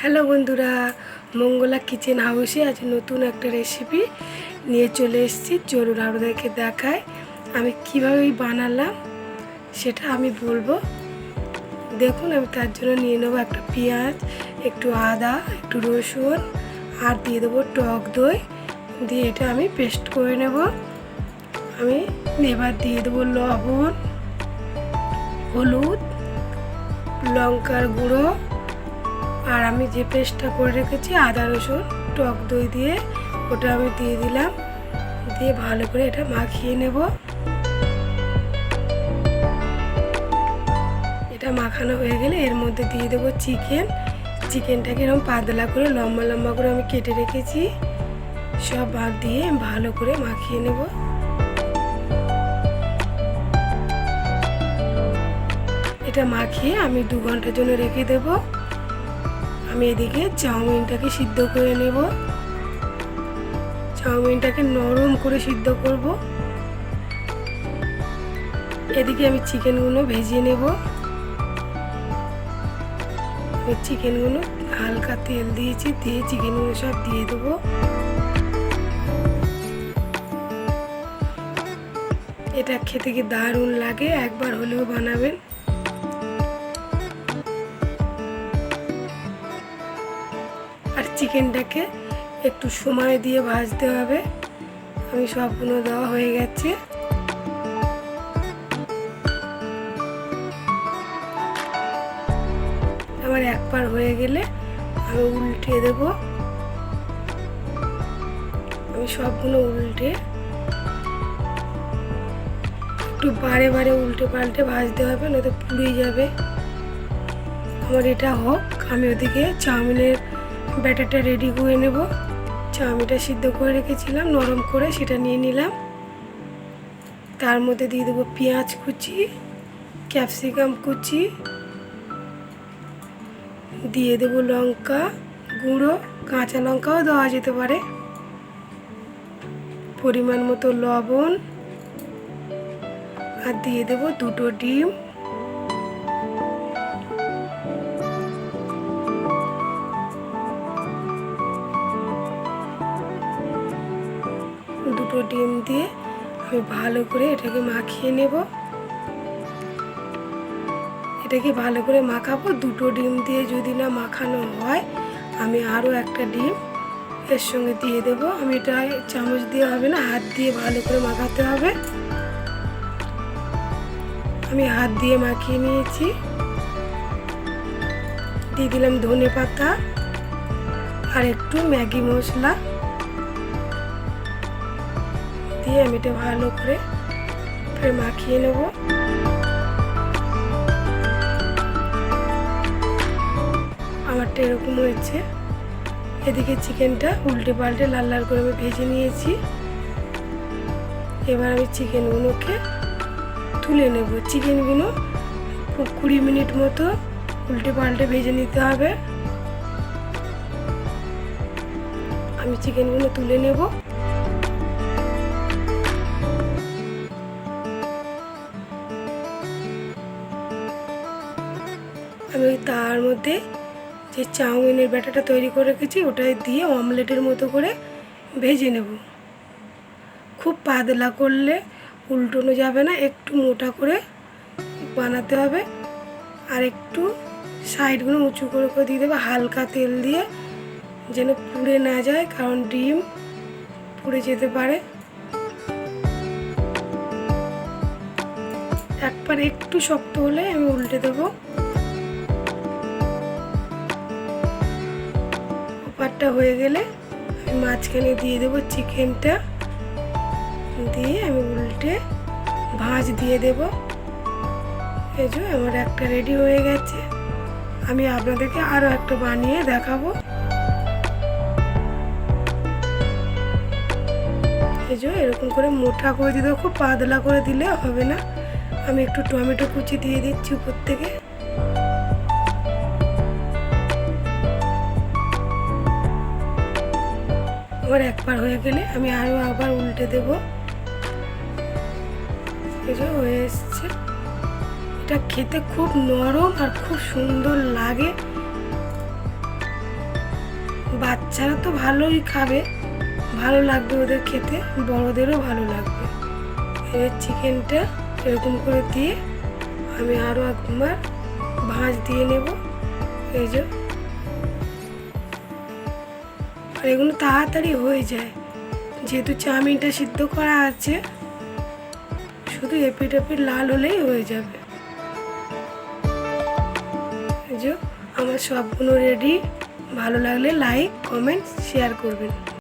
Hello বন্ধুরা, Mangala kitchen হাউসে আজ নতুন একটা রেসিপি নিয়ে চলে এসেছি। চলুন আপনাদেরকে দেখায় আমি কীভাবে বানালাম, সেটা আমি বলবো। দেখুন, আমি তার জন্য নিয়ে নেবো একটা পেঁয়াজ, একটু আদা, একটু রসুন, আর দিয়ে দেবো টক দই, দিয়ে এটা আমি পেস্ট করে নেব। আমি এবার দিয়ে দেবো লবণ, হলুদ, লঙ্কার গুঁড়ো, আর আমি যে পেস্টটা করে রেখেছি আদা রসুন টক দই দিয়ে, ওটা আমি দিয়ে দিলাম। দিয়ে ভালো করে এটা মাখিয়ে নেব। এটা মাখানো হয়ে গেলে এর মধ্যে দিয়ে দেবো চিকেনটাকে এরকম পাতলা করে লম্বা লম্বা করে আমি কেটে রেখেছি, সব ভাগ দিয়ে ভালো করে মাখিয়ে নেব। এটা মাখিয়ে আমি 2 ঘন্টার জন্য রেখে দেবো। আমি এদিকে চাউমিনটাকে সিদ্ধ করে নেব। চাউমিনটাকে নরম করে সিদ্ধ করব। এদিকে আমি চিকেনগুলো ভেজে নেব। আমি চিকেনগুলো হালকা তেল দিয়েছি, দিয়ে চিকেনগুলো সব দিয়ে দেবো। এটা খেতে কি দারুণ লাগে, একবার হলেও বানাবেন। আর চিকেনটাকে একটু সময় দিয়ে ভাজতে হবে। আমি সবগুলো দেওয়া হয়ে গেছে। আমার একবার হয়ে গেলে আমি উল্টে দেব। আমি সবগুলো উল্টে একটু বারে বারে উল্টে পাল্টে ভাজতে হবে, নয়তো পুড়ে যাবে। আমার এটা হোক, আমি ওদিকে চাউমিনের ব্যাটারটা রেডি করে নেব। চাউমিনটা সিদ্ধ করে রেখেছিলাম নরম করে, সেটা নিয়ে নিলাম। তার মধ্যে দিয়ে দেবো পেঁয়াজ কুচি, ক্যাপসিকাম কুচি, দিয়ে দেবো লঙ্কা গুঁড়ো, কাঁচা লঙ্কাও দেওয়া যেতে পারে, পরিমাণ মতো লবণ, আর দিয়ে দেবো 2টো ডিম। দুটো ডিম দিয়ে আমি ভালো করে এটাকে মাখিয়ে নেব। এটাকে ভালো করে মাখাবো। 2টো ডিম দিয়ে যদি না মাখানো হয়, আমি আরও একটা ডিম এর সঙ্গে দিয়ে দেবো। আমি এটা চামচ দিয়ে হবে না, হাত দিয়ে ভালো করে মাখাতে হবে। আমি হাত দিয়ে মাখিয়ে নিয়েছি। দিয়ে দিলাম ধনে পাতা আর একটু ম্যাগি মশলা, দিয়ে আমি এটা ভালো করে ফের মাখিয়ে নেব। আমারটা এরকম হয়েছে। এদিকে চিকেনটা উল্টে পাল্টে লাল লাল করে আমি ভেজে নিয়েছি। এবার আমি চিকেনগুলোকে তুলে নেব। চিকেনগুলো 20 মিনিট মতো উল্টে পাল্টে ভেজে নিতে হবে। আমি চিকেনগুলো তুলে নেব। আমি তার মধ্যে যে চাউমিনের ব্যাটারটা তৈরি করে রেখেছি ওটাই দিয়ে অমলেটের মতো করে ভেজে নেব। খুব পাতলা করলে উল্টোনো যাবে না, একটু মোটা করে বানাতে হবে। আর একটু সাইডগুলো উঁচু করে করে দিয়ে দেবো, হালকা তেল দিয়ে, যেন পুড়ে না যায়, কারণ ডিম পুড়ে যেতে পারে। একবার একটু শক্ত হলে আমি উল্টে দেবো। ওপারটা হয়ে গেলে আমি মাঝখানে দিয়ে দেবো চিকেনটা, দিয়ে আমি উল্টে ভাঁজ দিয়ে দেবো। এই যে আমার একটা রেডি হয়ে গেছে। আমি আপনাদেরকে আরও একটা বানিয়ে দেখাবো। এই যে এরকম করে মোটা করে দিতে, খুব পাতলা করে দিলে হবে না। আমি একটু টমেটো কুচি দিয়ে দিচ্ছি উপর থেকে। আমার একবার হয়ে গেলে আমি আরও আবার উল্টে দেব। এই যে হয়ে এসছে। এটা খেতে খুব নরম আর খুব সুন্দর লাগে। বাচ্চারা তো ভালোই খাবে, ভালো লাগবে ওদের খেতে, বড়দেরও ভালো লাগবে। এবার চিকেনটা এরকম করে দিয়ে আমি আরও একবার ভাঁজ দিয়ে নেব। এই যে, আর এগুলো তাড়াতাড়ি হয়ে যায় যেহেতু চাউমিনটা সিদ্ধ করা আছে, শুধু এপিট এপিট লাল হলেই হয়ে যাবে। এই যে আমার সবগুলো রেডি। ভালো লাগলে লাইক, কমেন্ট, শেয়ার করবেন।